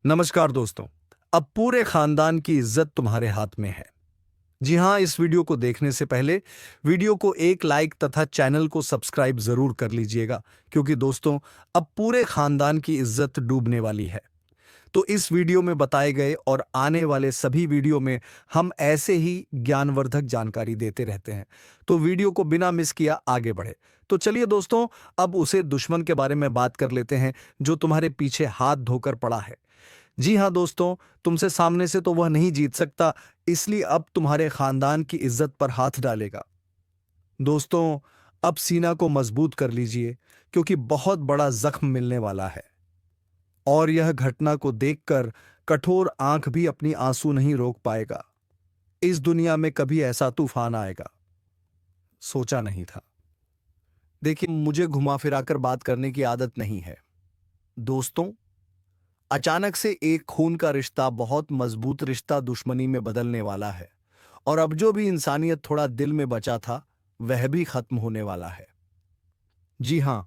नमस्कार दोस्तों। अब पूरे खानदान की इज्जत तुम्हारे हाथ में है। जी हां, इस वीडियो को देखने से पहले वीडियो को एक लाइक तथा चैनल को सब्सक्राइब जरूर कर लीजिएगा, क्योंकि दोस्तों अब पूरे खानदान की इज्जत डूबने वाली है। तो इस वीडियो में बताए गए और आने वाले सभी वीडियो में हम ऐसे ही ज्ञानवर्धक जानकारी देते रहते हैं। तो वीडियो को बिना मिस किया आगे बढ़े। तो चलिए दोस्तों, अब उसे दुश्मन के बारे में बात कर लेते हैं जो तुम्हारे पीछे हाथ धोकर पड़ा है। जी हाँ दोस्तों, तुमसे सामने से तो वह नहीं जीत सकता, इसलिए अब तुम्हारे खानदान की इज्जत पर हाथ डालेगा। दोस्तों, अब सीना को मजबूत कर लीजिए, क्योंकि बहुत बड़ा जख्म मिलने वाला है। और यह घटना को देखकर कठोर आंख भी अपनी आंसू नहीं रोक पाएगा। इस दुनिया में कभी ऐसा तूफान आएगा, सोचा नहीं था। देखिए, मुझे घुमा फिराकर बात करने की आदत नहीं है। दोस्तों, अचानक से एक खून का रिश्ता बहुत मजबूत रिश्ता दुश्मनी में बदलने वाला है। और अब जो भी इंसानियत थोड़ा दिल में बचा था, वह भी खत्म होने वाला है। जी हां,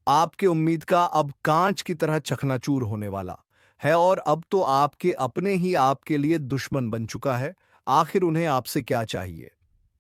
आपके उम्मीद का अब कांच की तरह चकनाचूर होने वाला है। और अब तो आपके अपने ही आपके लिए दुश्मन बन चुका है। आखिर उन्हें आपसे क्या चाहिए?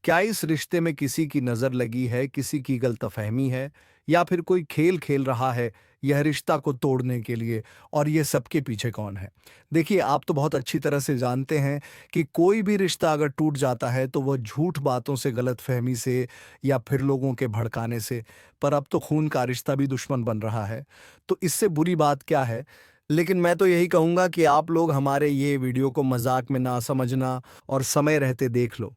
क्या इस रिश्ते में किसी की नजर लगी है, किसी की गलतफहमी है, या फिर कोई खेल खेल रहा है यह रिश्ता को तोड़ने के लिए? और ये सबके पीछे कौन है? देखिए, आप तो बहुत अच्छी तरह से जानते हैं कि कोई भी रिश्ता अगर टूट जाता है तो वह झूठ बातों से, गलतफहमी से, या फिर लोगों के भड़काने से। पर अब तो खून का रिश्ता भी दुश्मन बन रहा है, तो इससे बुरी बात क्या है? लेकिन मैं तो यही कहूंगा कि आप लोग हमारे ये वीडियो को मजाक में ना समझना और समय रहते देख लो।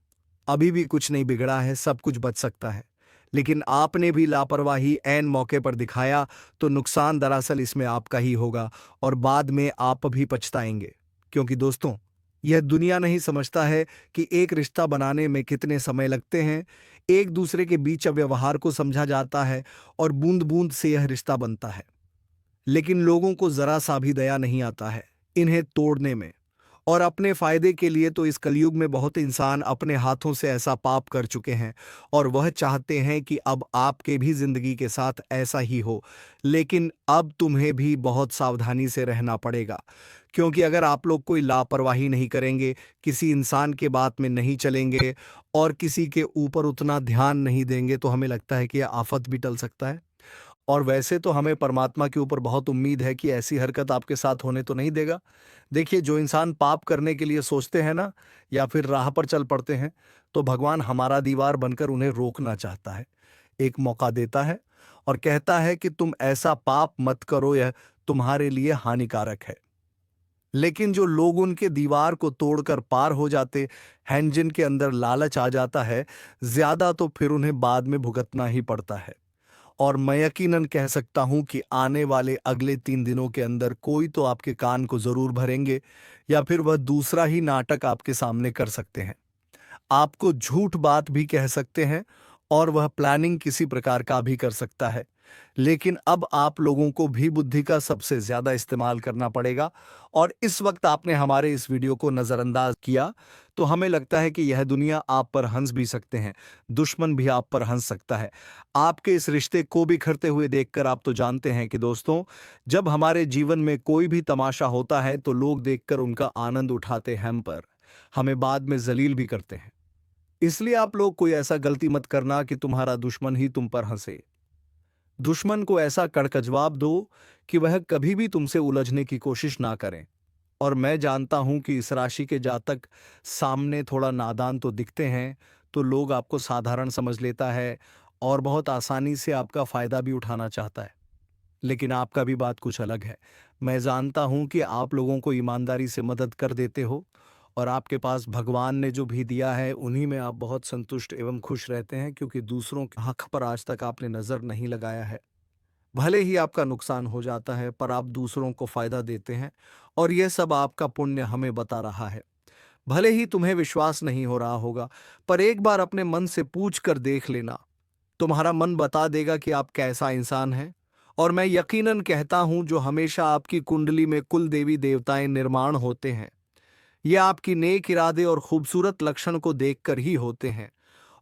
अभी भी कुछ नहीं बिगड़ा है, सब कुछ बच सकता है। लेकिन आपने भी लापरवाही ऐन मौके पर दिखाया, तो नुकसान दरअसल इसमें आपका ही होगा और बाद में आप भी पछताएंगे। क्योंकि दोस्तों, यह दुनिया नहीं समझता है कि एक रिश्ता बनाने में कितने समय लगते हैं। एक दूसरे के बीच व्यवहार को समझा जाता है और बूंद बूंद से यह रिश्ता बनता है। लेकिन लोगों को जरा सा भी दया नहीं आता है इन्हें तोड़ने में। और अपने फायदे के लिए तो इस कलयुग में बहुत इंसान अपने हाथों से ऐसा पाप कर चुके हैं, और वह चाहते हैं कि अब आपके भी जिंदगी के साथ ऐसा ही हो। लेकिन अब तुम्हें भी बहुत सावधानी से रहना पड़ेगा, क्योंकि अगर आप लोग कोई लापरवाही नहीं करेंगे, किसी इंसान के बात में नहीं चलेंगे और किसी के ऊपर उतना ध्यान नहीं देंगे, तो हमें लगता है कि यह आफत भी टल सकता है। और वैसे तो हमें परमात्मा के ऊपर बहुत उम्मीद है कि ऐसी हरकत आपके साथ होने तो नहीं देगा। देखिए, जो इंसान पाप करने के लिए सोचते हैं ना, या फिर राह पर चल पड़ते हैं, तो भगवान हमारा दीवार बनकर उन्हें रोकना चाहता है, एक मौका देता है और कहता है कि तुम ऐसा पाप मत करो, यह तुम्हारे लिए हानिकारक है। लेकिन जो लोग उनके दीवार को तोड़कर पार हो जाते हैं, जिनके अंदर लालच आ जाता है ज्यादा, तो फिर उन्हें बाद में भुगतना ही पड़ता है। और मैं यकीनन कह सकता हूं कि आने वाले अगले 3 दिनों के अंदर कोई तो आपके कान को जरूर भरेंगे, या फिर वह दूसरा ही नाटक आपके सामने कर सकते हैं। आपको झूठ बात भी कह सकते हैं, और वह प्लानिंग किसी प्रकार का भी कर सकता है। लेकिन अब आप लोगों को भी बुद्धि का सबसे ज्यादा इस्तेमाल करना पड़ेगा। और इस वक्त आपने हमारे इस वीडियो को नजरअंदाज किया, तो हमें लगता है कि यह दुनिया आप पर हंस भी सकते हैं, दुश्मन भी आप पर हंस सकता है। आपके इस रिश्ते को बिखरते हुए देखकर आप तो जानते हैं कि दोस्तों, जब हमारे जीवन में कोई भी तमाशा होता है तो लोग देखकर उनका आनंद उठाते हैं, हम पर हमें बाद में जलील भी करते हैं। इसलिए आप लोग कोई ऐसा गलती मत करना कि तुम्हारा दुश्मन ही तुम पर हंसे। दुश्मन को ऐसा कड़क जवाब दो कि वह कभी भी तुमसे उलझने की कोशिश ना करें। और मैं जानता हूं कि इस राशि के जातक सामने थोड़ा नादान तो दिखते हैं, तो लोग आपको साधारण समझ लेता है और बहुत आसानी से आपका फायदा भी उठाना चाहता है। लेकिन आपका भी बात कुछ अलग है। मैं जानता हूं कि आप लोगों को ईमानदारी से मदद कर देते हो, और आपके पास भगवान ने जो भी दिया है उन्हीं में आप बहुत संतुष्ट एवं खुश रहते हैं, क्योंकि दूसरों के हक पर आज तक आपने नजर नहीं लगाया है। भले ही आपका नुकसान हो जाता है, पर आप दूसरों को फायदा देते हैं, और यह सब आपका पुण्य हमें बता रहा है। भले ही तुम्हें विश्वास नहीं हो रहा होगा, पर एक बार अपने मन से पूछ कर देख लेना। तुम्हारा मन बता देगा कि आप कैसा इंसान हैं। और मैं यकीनन कहता हूं, जो हमेशा आपकी कुंडली में कुल देवी देवताएं निर्माण होते हैं, ये आपकी नेक इरादे और खूबसूरत लक्षण को देखकर ही होते हैं।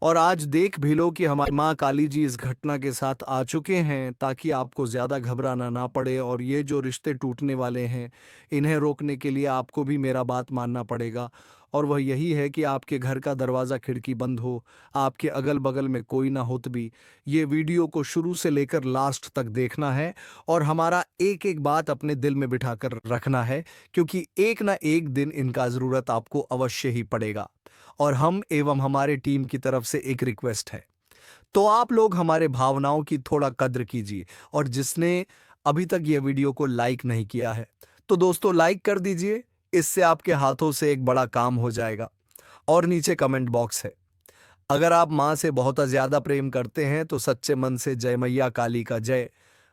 और आज देख भी लो कि हमारी माँ काली जी इस घटना के साथ आ चुके हैं, ताकि आपको ज़्यादा घबराना ना पड़े। और ये जो रिश्ते टूटने वाले हैं, इन्हें रोकने के लिए आपको भी मेरा बात मानना पड़ेगा। और वह यही है कि आपके घर का दरवाज़ा खिड़की बंद हो, आपके अगल बगल में कोई ना हो। भी ये वीडियो को शुरू से लेकर लास्ट तक देखना है और हमारा एक एक बात अपने दिल में बिठा कर रखना है, क्योंकि एक ना एक दिन इनका ज़रूरत आपको अवश्य ही पड़ेगा। और हम एवं हमारे टीम की तरफ से एक रिक्वेस्ट है, तो आप लोग हमारे भावनाओं की थोड़ा कद्र कीजिए। और जिसने अभी तक ये वीडियो को लाइक नहीं किया है, तो दोस्तों लाइक कर दीजिए, इससे आपके हाथों से एक बड़ा काम हो जाएगा। और नीचे कमेंट बॉक्स है, अगर आप माँ से बहुत ज़्यादा प्रेम करते हैं तो सच्चे मन से जय मैया काली का जय,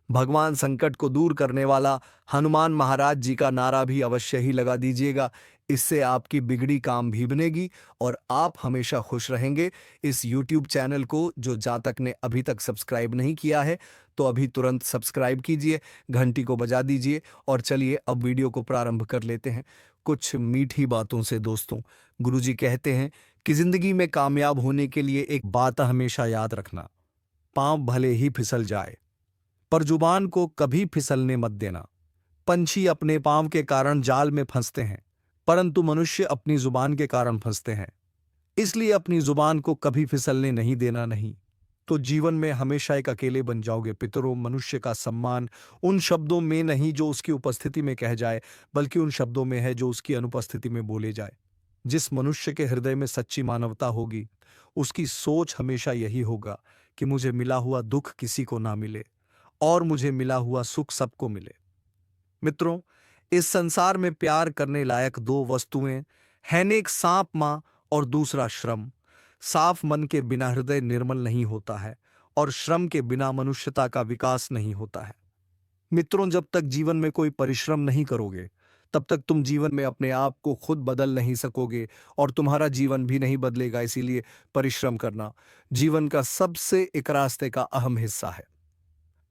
भगवान संकट को दूर करने वाला हनुमान महाराज जी का नारा भी अवश्य ही लगा दीजिएगा। इससे आपकी बिगड़ी काम भी बनेगी और आप हमेशा खुश रहेंगे। इस YouTube चैनल को जो जातक ने अभी तक सब्सक्राइब नहीं किया है, तो अभी तुरंत सब्सक्राइब कीजिए, घंटी को बजा दीजिए। और चलिए अब वीडियो को प्रारंभ कर लेते हैं कुछ मीठी बातों से। दोस्तों, गुरुजी कहते हैं कि जिंदगी में कामयाब होने के लिए एक बात हमेशा याद रखना, पांव भले ही फिसल जाए पर जुबान को कभी फिसलने मत देना। पंछी अपने पांव के कारण जाल में फंसते हैं, परंतु मनुष्य अपनी जुबान के कारण फंसते हैं। इसलिए अपनी जुबान को कभी फिसलने नहीं देना। नहीं तो जीवन में हमेशा एक अकेले बन जाओगे। पितरों, मनुष्य का सम्मान उन शब्दों में नहीं जो उसकी उपस्थिति में कह जाए, बल्कि उन शब्दों में है जो उसकी अनुपस्थिति में बोले जाए। जिस मनुष्य के हृदय में सच्ची मानवता होगी, उसकी सोच हमेशा यही होगा कि मुझे मिला हुआ दुख किसी को ना मिले और मुझे मिला हुआ सुख सबको मिले। मित्रों, इस संसार में प्यार करने लायक दो वस्तुएं हैं, एक सांप मां और दूसरा श्रम। साफ मन के बिना हृदय निर्मल नहीं होता है और श्रम के बिना मनुष्यता का विकास नहीं होता है। मित्रों, जब तक जीवन में कोई परिश्रम नहीं करोगे, तब तक तुम जीवन में अपने आप को खुद बदल नहीं सकोगे और तुम्हारा जीवन भी नहीं बदलेगा। इसीलिए परिश्रम करना जीवन का सबसे एक रास्ते का अहम हिस्सा है।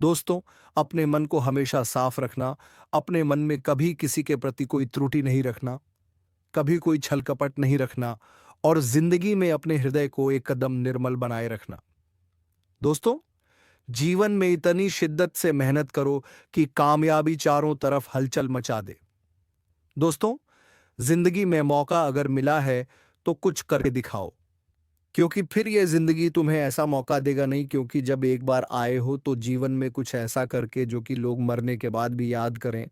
दोस्तों, अपने मन को हमेशा साफ रखना, अपने मन में कभी किसी के प्रति कोई त्रुटि नहीं रखना, कभी कोई छल कपट नहीं रखना और जिंदगी में अपने हृदय को एक कदम निर्मल बनाए रखना। दोस्तों, जीवन में इतनी शिद्दत से मेहनत करो कि कामयाबी चारों तरफ हलचल मचा दे। दोस्तों, जिंदगी में मौका अगर मिला है तो कुछ करके दिखाओ, क्योंकि फिर यह जिंदगी तुम्हें ऐसा मौका देगा नहीं। क्योंकि जब एक बार आए हो तो जीवन में कुछ ऐसा करके जो कि लोग मरने के बाद भी याद करें।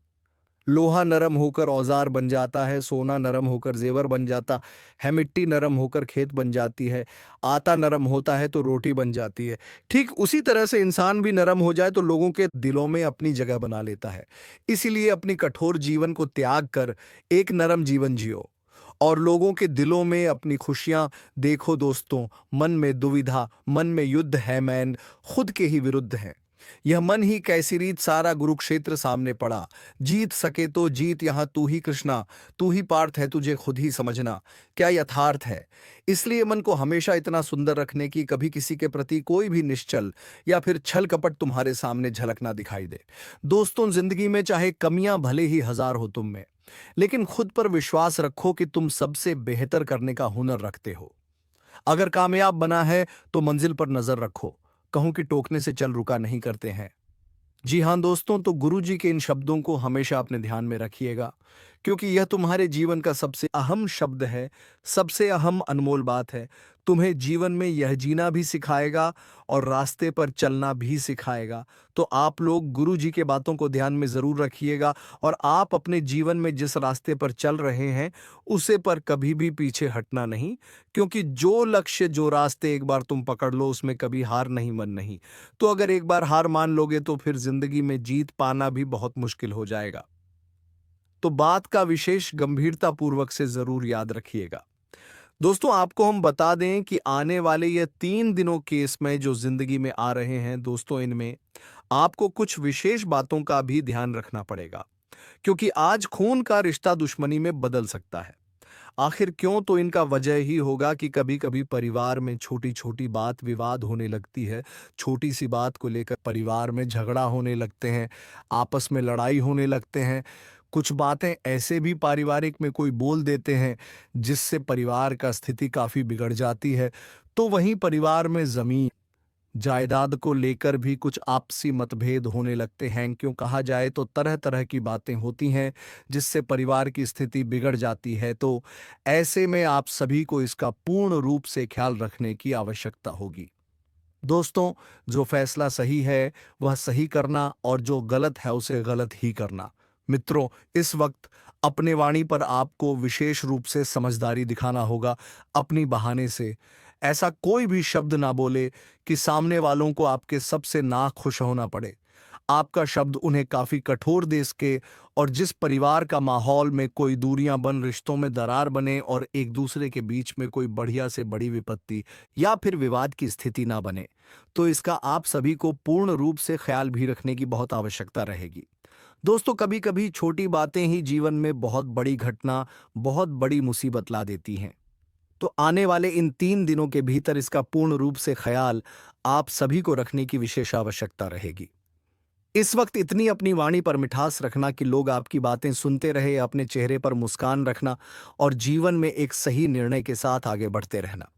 लोहा नरम होकर औजार बन जाता है, सोना नरम होकर जेवर बन जाता है, मिट्टी नरम होकर खेत बन जाती है, आटा नरम होता है तो रोटी बन जाती है। ठीक उसी तरह से इंसान भी नरम हो जाए तो लोगों के दिलों में अपनी जगह बना लेता है। इसीलिए अपनी कठोर जीवन को त्याग कर एक नरम जीवन जियो और लोगों के दिलों में अपनी खुशियां देखो। दोस्तों, मन में दुविधा, मन में युद्ध है, मैन खुद के ही विरुद्ध है। यह मन ही कैसी रीत, सारा कुरुक्षेत्र सामने पड़ा। जीत सके तो जीत यहां तू ही कृष्णा, तू ही पार्थ है, तुझे खुद ही समझना क्या यथार्थ है। इसलिए मन को हमेशा इतना सुंदर रखने की कभी किसी के प्रति कोई भी निश्चल या फिर छल कपट तुम्हारे सामने झलक ना दिखाई दे। दोस्तों, जिंदगी में चाहे कमियां भले ही हजार हो तुम में, लेकिन खुद पर विश्वास रखो कि तुम सबसे बेहतर करने का हुनर रखते हो। अगर कामयाब बना है तो मंजिल पर नजर रखो, कहूं कि टोकने से चल रुका नहीं करते हैं। जी हां दोस्तों, तो गुरु जी के इन शब्दों को हमेशा अपने ध्यान में रखिएगा, क्योंकि यह तुम्हारे जीवन का सबसे अहम शब्द है, सबसे अहम अनमोल बात है। तुम्हें जीवन में यह जीना भी सिखाएगा और रास्ते पर चलना भी सिखाएगा। तो आप लोग गुरु जी के बातों को ध्यान में ज़रूर रखिएगा और आप अपने जीवन में जिस रास्ते पर चल रहे हैं उसे पर कभी भी पीछे हटना नहीं, क्योंकि जो लक्ष्य, जो रास्ते एक बार तुम पकड़ लो उसमें कभी हार नहीं मन नहीं। तो अगर एक बार हार मान लोगे तो फिर जिंदगी में जीत पाना भी बहुत मुश्किल हो जाएगा। तो बात का विशेष गंभीरता पूर्वक से जरूर याद रखिएगा। दोस्तों, आपको हम बता दें कि आने वाले ये 3 दिनों के इसमें जो जिंदगी में आ रहे हैं दोस्तों, इनमें आपको कुछ विशेष बातों का भी ध्यान रखना पड़ेगा, क्योंकि आज खून का रिश्ता दुश्मनी में बदल सकता है। आखिर क्यों? तो इनका वजह ही होगा कि कभी कभी परिवार में छोटी छोटी बात विवाद होने लगती है। छोटी सी बात को लेकर परिवार में झगड़ा होने लगते हैं, आपस में लड़ाई होने लगते हैं। कुछ बातें ऐसे भी पारिवारिक में कोई बोल देते हैं जिससे परिवार का स्थिति काफ़ी बिगड़ जाती है। तो वहीं परिवार में जमीन जायदाद को लेकर भी कुछ आपसी मतभेद होने लगते हैं। क्यों कहा जाए तो तरह तरह की बातें होती हैं जिससे परिवार की स्थिति बिगड़ जाती है। तो ऐसे में आप सभी को इसका पूर्ण रूप से ख्याल रखने की आवश्यकता होगी। दोस्तों, जो फैसला सही है वह सही करना और जो गलत है उसे गलत ही करना। मित्रों, इस वक्त अपने वाणी पर आपको विशेष रूप से समझदारी दिखाना होगा। अपनी बहाने से ऐसा कोई भी शब्द ना बोले कि सामने वालों को आपके सबसे ना खुश होना पड़े। आपका शब्द उन्हें काफी कठोर दे सके और जिस परिवार का माहौल में कोई दूरियां बन, रिश्तों में दरार बने और एक दूसरे के बीच में कोई बढ़िया से बड़ी विपत्ति या फिर विवाद की स्थिति ना बने, तो इसका आप सभी को पूर्ण रूप से ख्याल भी रखने की बहुत आवश्यकता रहेगी। दोस्तों, कभी कभी छोटी बातें ही जीवन में बहुत बड़ी घटना, बहुत बड़ी मुसीबत ला देती हैं। तो आने वाले इन 3 दिनों के भीतर इसका पूर्ण रूप से ख्याल आप सभी को रखने की विशेष आवश्यकता रहेगी। इस वक्त इतनी अपनी वाणी पर मिठास रखना कि लोग आपकी बातें सुनते रहे, अपने चेहरे पर मुस्कान रखना और जीवन में एक सही निर्णय के साथ आगे बढ़ते रहना।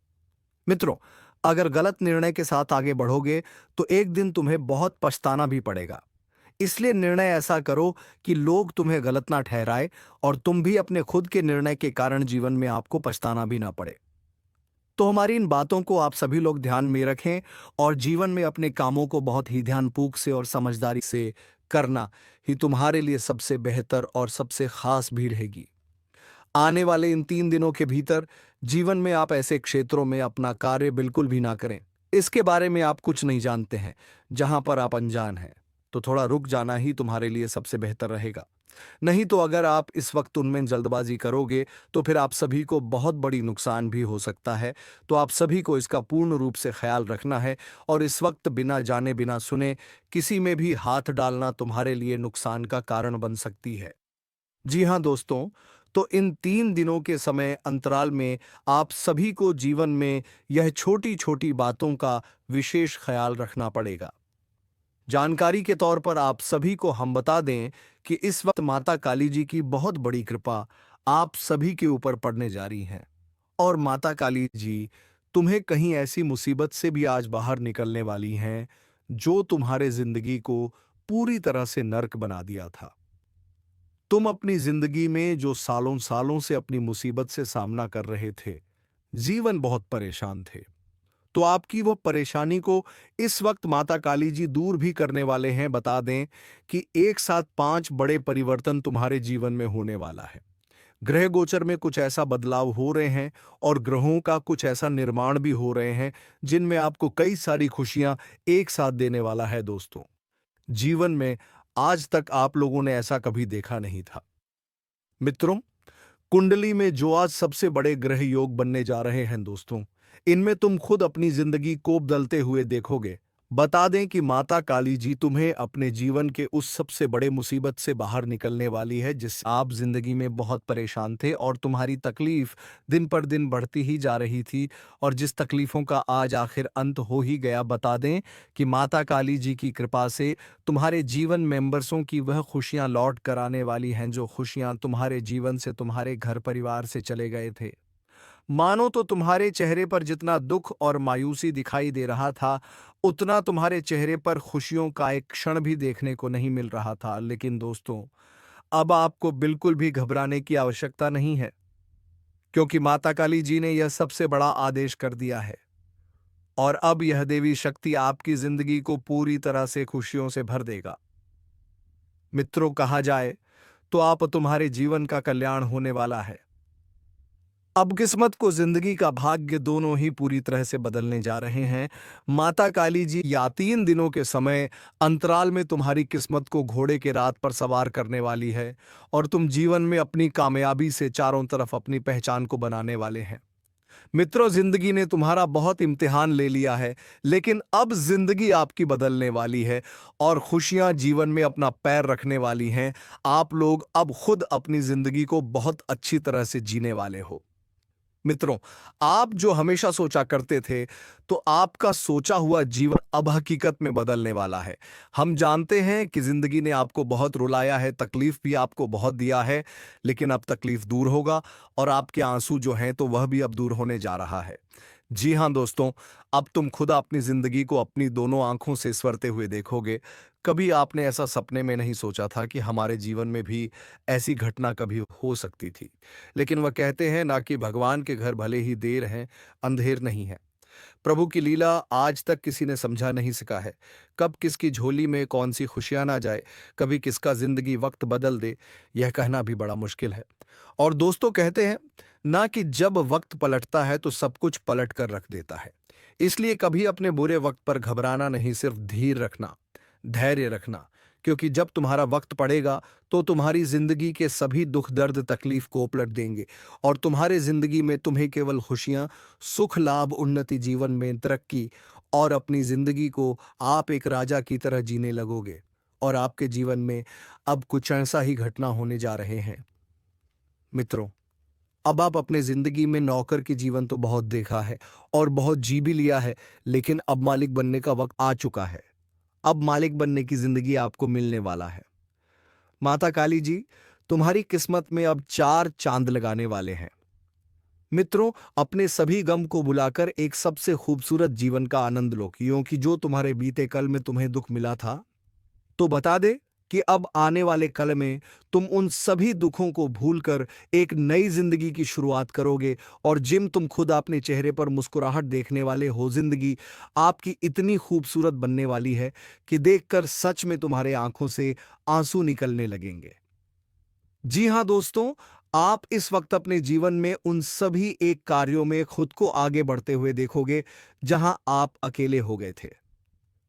मित्रों, अगर गलत निर्णय के साथ आगे बढ़ोगे तो एक दिन तुम्हें बहुत पछताना भी पड़ेगा। इसलिए निर्णय ऐसा करो कि लोग तुम्हें गलत ना ठहराए और तुम भी अपने खुद के निर्णय के कारण जीवन में आपको पछताना भी ना पड़े। तो हमारी इन बातों को आप सभी लोग ध्यान में रखें और जीवन में अपने कामों को बहुत ही ध्यानपूर्वक से और समझदारी से करना ही तुम्हारे लिए सबसे बेहतर और सबसे खास भी रहेगी। आने वाले इन 3 दिनों के भीतर जीवन में आप ऐसे क्षेत्रों में अपना कार्य बिल्कुल भी ना करें इसके बारे में आप कुछ नहीं जानते हैं, जहां पर आप अनजान हैं, तो थोड़ा रुक जाना ही तुम्हारे लिए सबसे बेहतर रहेगा। नहीं तो अगर आप इस वक्त उनमें जल्दबाजी करोगे तो फिर आप सभी को बहुत बड़ी नुकसान भी हो सकता है। तो आप सभी को इसका पूर्ण रूप से ख्याल रखना है और इस वक्त बिना जाने बिना सुने किसी में भी हाथ डालना तुम्हारे लिए नुकसान का कारण बन सकती है। जी हाँ दोस्तों, तो इन 3 दिनों के समय अंतराल में आप सभी को जीवन में यह छोटी छोटी बातों का विशेष ख्याल रखना पड़ेगा। जानकारी के तौर पर आप सभी को हम बता दें कि इस वक्त माता काली जी की बहुत बड़ी कृपा आप सभी के ऊपर पड़ने जा रही है और माता काली जी तुम्हें कहीं ऐसी मुसीबत से भी आज बाहर निकलने वाली हैं जो तुम्हारे जिंदगी को पूरी तरह से नर्क बना दिया था। तुम अपनी जिंदगी में जो सालों सालों से अपनी मुसीबत से सामना कर रहे थे, जीवन बहुत परेशान थे, तो आपकी वो परेशानी को इस वक्त माता काली जी दूर भी करने वाले हैं। बता दें कि एक साथ 5 बड़े परिवर्तन तुम्हारे जीवन में होने वाला है। ग्रह गोचर में कुछ ऐसा बदलाव हो रहे हैं और ग्रहों का कुछ ऐसा निर्माण भी हो रहे हैं जिनमें आपको कई सारी खुशियां एक साथ देने वाला है। दोस्तों, जीवन में आज तक आप लोगों ने ऐसा कभी देखा नहीं था। मित्रों, कुंडली में जो आज सबसे बड़े ग्रह योग बनने जा रहे हैं दोस्तों, इनमें तुम खुद अपनी जिंदगी को बदलते हुए देखोगे। बता दें कि माता काली जी तुम्हें अपने जीवन के उस सबसे बड़े मुसीबत से बाहर निकलने वाली है जिससे आप जिंदगी में बहुत परेशान थे और तुम्हारी तकलीफ दिन पर दिन बढ़ती ही जा रही थी और जिस तकलीफों का आज आखिर अंत हो ही गया। बता दें कि माता काली जी की कृपा से तुम्हारे जीवन मेंबर्सों की वह खुशियां लौट कर आने वाली हैं जो खुशियां तुम्हारे जीवन से, तुम्हारे घर परिवार से चले गए थे। मानो तो तुम्हारे चेहरे पर जितना दुख और मायूसी दिखाई दे रहा था, उतना तुम्हारे चेहरे पर खुशियों का एक क्षण भी देखने को नहीं मिल रहा था। लेकिन दोस्तों, अब आपको बिल्कुल भी घबराने की आवश्यकता नहीं है, क्योंकि माता काली जी ने यह सबसे बड़ा आदेश कर दिया है और अब यह देवी शक्ति आपकी जिंदगी को पूरी तरह से खुशियों से भर देगा। मित्रों, कहा जाए तो आप तुम्हारे जीवन का कल्याण होने वाला है। अब किस्मत को जिंदगी का भाग्य दोनों ही पूरी तरह से बदलने जा रहे हैं। माता काली जी या 3 दिनों के समय अंतराल में तुम्हारी किस्मत को घोड़े के रात पर सवार करने वाली है और तुम जीवन में अपनी कामयाबी से चारों तरफ अपनी पहचान को बनाने वाले हैं। मित्रों, जिंदगी ने तुम्हारा बहुत इम्तिहान ले लिया है, लेकिन अब जिंदगी आपकी बदलने वाली है और खुशियां जीवन में अपना पैर रखने वाली हैं। आप लोग अब खुद अपनी जिंदगी को बहुत अच्छी तरह से जीने वाले हो। मित्रों, आप जो हमेशा सोचा करते थे, तो आपका सोचा हुआ जीवन अब हकीकत में बदलने वाला है। हम जानते हैं कि जिंदगी ने आपको बहुत रुलाया है, तकलीफ भी आपको बहुत दिया है, लेकिन अब तकलीफ दूर होगा और आपके आंसू जो हैं तो वह भी अब दूर होने जा रहा है। जी हाँ दोस्तों, अब तुम खुद अपनी जिंदगी को अपनी दोनों आंखों से स्वरते हुए देखोगे। कभी आपने ऐसा सपने में नहीं सोचा था कि हमारे जीवन में भी ऐसी घटना कभी हो सकती थी। लेकिन वह कहते हैं ना कि भगवान के घर भले ही देर है, अंधेर नहीं है। प्रभु की लीला आज तक किसी ने समझा नहीं सका है। कब किसकी झोली में कौन सी खुशियां ना जाए, कभी किसका जिंदगी वक्त बदल दे, यह कहना भी बड़ा मुश्किल है। और दोस्तों कहते हैं ना कि जब वक्त पलटता है तो सब कुछ पलट कर रख देता है। इसलिए कभी अपने बुरे वक्त पर घबराना नहीं, सिर्फ धीर रखना, धैर्य रखना। क्योंकि जब तुम्हारा वक्त पड़ेगा तो तुम्हारी जिंदगी के सभी दुख दर्द तकलीफ को पलट देंगे और तुम्हारे जिंदगी में तुम्हें केवल खुशियां, सुख, लाभ, उन्नति, जीवन में तरक्की और अपनी जिंदगी को आप एक राजा की तरह जीने लगोगे। और आपके जीवन में अब कुछ ऐसा ही घटना होने जा रहे हैं मित्रों। अब आप अपने जिंदगी में नौकर की जीवन तो बहुत देखा है और बहुत जी भी लिया है, लेकिन अब मालिक बनने का वक्त आ चुका है। अब मालिक बनने की जिंदगी आपको मिलने वाला है। माता काली जी तुम्हारी किस्मत में अब 4 चांद लगाने वाले हैं। मित्रों, अपने सभी गम को बुलाकर एक सबसे खूबसूरत जीवन का आनंद लो, क्योंकि जो तुम्हारे बीते कल में तुम्हें दुख मिला था, तो बता दे कि अब आने वाले कल में तुम उन सभी दुखों को भूलकर एक नई जिंदगी की शुरुआत करोगे। और जिम तुम खुद अपने चेहरे पर मुस्कुराहट देखने वाले हो, जिंदगी आपकी इतनी खूबसूरत बनने वाली है कि देखकर सच में तुम्हारे आंखों से आंसू निकलने लगेंगे। जी हां दोस्तों, आप इस वक्त अपने जीवन में उन सभी एक कार्यों में खुद को आगे बढ़ते हुए देखोगे जहां आप अकेले हो गए थे।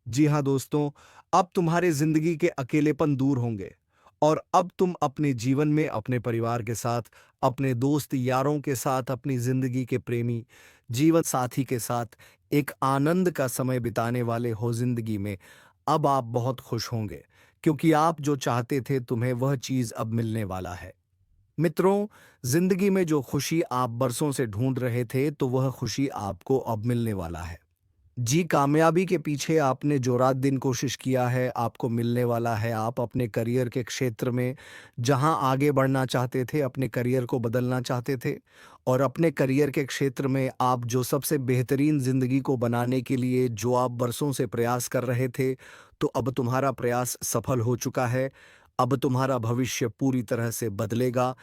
जी हाँ दोस्तों, अब तुम्हारे जिंदगी के अकेलेपन दूर होंगे और अब तुम अपने जीवन में अपने परिवार के साथ, अपने दोस्त यारों के साथ, अपनी जिंदगी के प्रेमी जीवन साथी के साथ एक आनंद का समय बिताने वाले हो। जिंदगी में अब आप बहुत खुश होंगे क्योंकि आप जो चाहते थे तुम्हें वह चीज अब मिलने वाला है। मित्रों, जिंदगी में जो खुशी आप बरसों से ढूंढ रहे थे तो वह खुशी आपको अब मिलने वाला है। जी, कामयाबी के पीछे आपने जो रात दिन कोशिश किया है, आपको मिलने वाला है। आप अपने करियर के क्षेत्र में जहां आगे बढ़ना चाहते थे, अपने करियर को बदलना चाहते थे और अपने करियर के क्षेत्र में आप जो सबसे बेहतरीन ज़िंदगी को बनाने के लिए जो आप बरसों से प्रयास कर रहे थे, तो अब तुम्हारा प्रयास सफल हो चुका है। अब तुम्हारा भविष्य पूरी तरह से बदलेगा।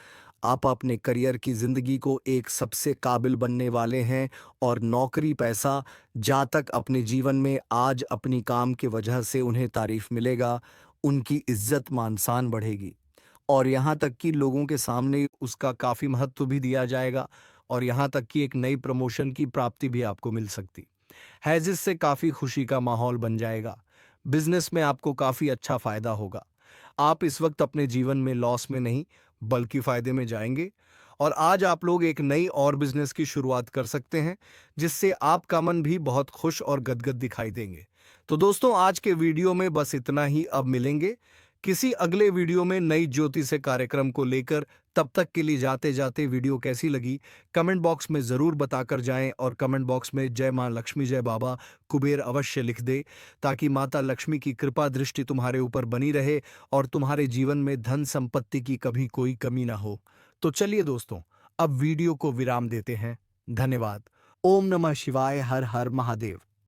आप अपने करियर की ज़िंदगी को एक सबसे काबिल बनने वाले हैं और नौकरी, पैसा, जहाँ तक अपने जीवन में आज अपनी काम की वजह से उन्हें तारीफ मिलेगा, उनकी इज्जत मान-शान बढ़ेगी और यहाँ तक कि लोगों के सामने उसका काफ़ी महत्व भी दिया जाएगा और यहाँ तक कि एक नई प्रमोशन की प्राप्ति भी आपको मिल सकती है, जिससे काफ़ी खुशी का माहौल बन जाएगा। बिज़नेस में आपको काफ़ी अच्छा फ़ायदा होगा। आप इस वक्त अपने जीवन में लॉस में नहीं, बल्कि फ़ायदे में जाएँगे और आज आप लोग एक नई और बिज़नेस की शुरुआत कर सकते हैं, जिससे आपका मन भी बहुत खुश और गदगद दिखाई देंगे। तो दोस्तों, आज के वीडियो में बस इतना ही। अब मिलेंगे किसी अगले वीडियो में नई ज्योति से कार्यक्रम को लेकर। तब तक के लिए जाते-जाते वीडियो कैसी लगी, कमेंट बॉक्स में ज़रूर बताकर जाएँ और कमेंट बॉक्स में जय माँ लक्ष्मी, जय बाबा कुबेर अवश्य लिख दें, ताकि माता लक्ष्मी की कृपा दृष्टि तुम्हारे ऊपर बनी रहे और तुम्हारे जीवन में धन संपत्ति की कभी कोई कमी ना हो। तो चलिए दोस्तों, अब वीडियो को विराम देते हैं। धन्यवाद। ओम नमः शिवाय। हर हर महादेव।